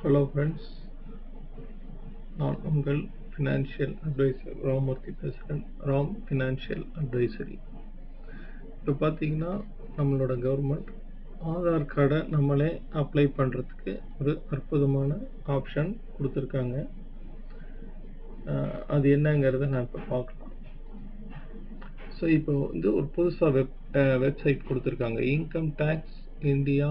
Hello friends, நான் உங்கள் financial advisor Ramurthy பேசுகிறேன். Ram financial advisory. இப்போ பார்த்தீங்கன்னா, நம்மளோட கவர்மெண்ட் ஆதார் கார்டை நம்மளே அப்ளை பண்ணுறதுக்கு ஒரு அற்புதமான ஆப்ஷன் கொடுத்துருக்காங்க. அது என்னங்கிறத நான் இப்போ பார்க்கலாம். ஸோ இப்போ வந்து ஒரு புதுசாக வெப்சைட் கொடுத்துருக்காங்க. இன்கம் டேக்ஸ் இந்தியா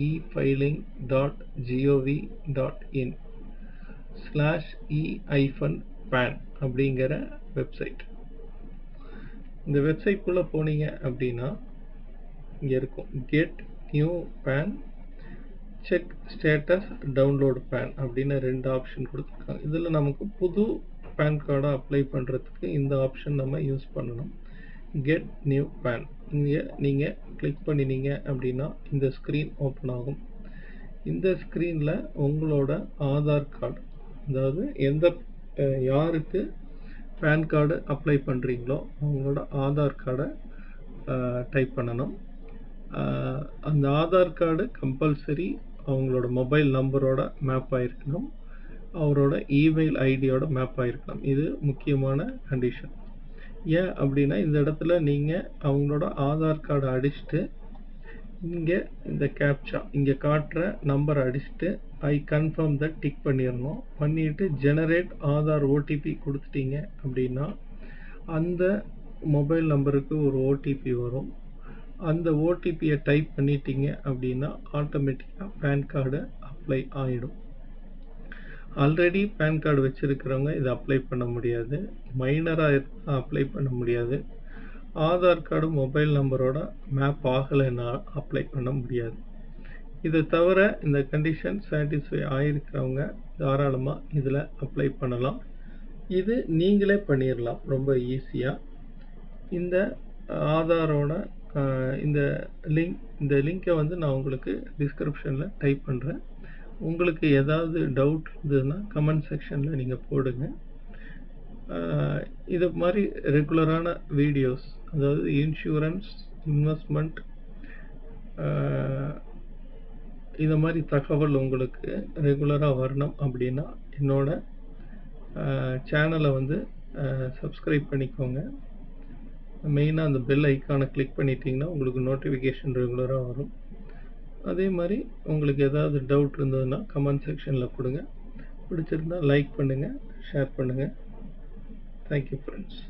e-filing.gov.in/e-pan அப்படிங்கிற வெப்சைட். இந்த வெப்சைட்குள்ளே போனீங்க அப்படின்னா இங்கே இருக்கும் get new PAN, check status, download PAN அப்படின்னு 2 ஆப்ஷன் கொடுத்துருக்காங்க. இதில் நமக்கு புது பேன் கார்டை அப்ளை பண்ணுறதுக்கு இந்த ஆப்ஷன் நம்ம யூஸ் பண்ணணும். கெட் நியூ பேன் இங்கே நீங்கள் கிளிக் பண்ணினீங்க அப்படின்னா இந்த ஸ்க்ரீன் ஓப்பன் ஆகும். இந்த ஸ்க்ரீனில் உங்களோட ஆதார் கார்டு, அதாவது யாருக்கு பேன் கார்டு அப்ளை பண்ணுறீங்களோ அவங்களோட ஆதார் கார்டை டைப் பண்ணணும். அந்த ஆதார் கார்டு கம்பல்சரி அவங்களோட மொபைல் நம்பரோட மேப் ஆகிருக்கணும், அவரோட இமெயில் ஐடியோட மேப் ஆகிருக்கணும். இது முக்கியமான கண்டிஷன். ஏன் அப்படின்னா இந்த இடத்துல நீங்கள் அவங்களோட ஆதார் கார்டை அடிச்சுட்டு இங்கே இந்த கேப்சா இங்கே காட்டுற நம்பரை அடிச்சுட்டு ஐ கன்ஃபார்ம் தட் டிக் பண்ணிடணும். பண்ணிவிட்டு ஜெனரேட் ஆதார் ஓடிபி கொடுத்துட்டீங்க அப்படின்னா அந்த மொபைல் நம்பருக்கு ஒரு ஓடிபி வரும். அந்த ஓடிபியை டைப் பண்ணிட்டீங்க அப்படின்னா ஆட்டோமேட்டிக்காக பேன் கார்டு அப்ளை ஆகிடும். ஆல்ரெடி பேன் கார்டு வச்சுருக்கிறவங்க இதை அப்ளை பண்ண முடியாது. மைனராக அப்ளை பண்ண முடியாது. ஆதார் கார்டு மொபைல் நம்பரோட மேப் ஆகலைன்னா அப்ளை பண்ண முடியாது. இதை தவிர இந்த கண்டிஷன் சாட்டிஸ்ஃபை ஆகிருக்கிறவங்க தாராளமாக இதில் அப்ளை பண்ணலாம். இது நீங்களே பண்ணிடலாம் ரொம்ப ஈஸியாக. இந்த ஆதாரோட இந்த லிங்கை வந்து நான் உங்களுக்கு டிஸ்கிரிப்ஷனில் டைப் பண்ணுறேன். உங்களுக்கு ஏதாவது டவுட் இருந்ததுன்னா கமெண்ட் செக்ஷனில் நீங்கள் போடுங்க. இது மாதிரி ரெகுலரான வீடியோஸ், அதாவது இன்சூரன்ஸ், இன்வெஸ்ட்மெண்ட், இது மாதிரி தகவல் உங்களுக்கு ரெகுலராக வரணும் அப்படின்னா என்னோட சேனலை வந்து சப்ஸ்கிரைப் பண்ணிக்கோங்க. மெயினாக அந்த பெல் ஐக்கானை கிளிக் பண்ணிட்டீங்கன்னா உங்களுக்கு நோட்டிஃபிகேஷன் ரெகுலராக வரும். அதே மாதிரி உங்களுக்கு ஏதாவது டவுட் இருந்ததுன்னா கமெண்ட் செக்ஷனில் கொடுங்க. பிடிச்சிருந்தா லைக் பண்ணுங்கள், ஷேர் பண்ணுங்கள். Thank you friends.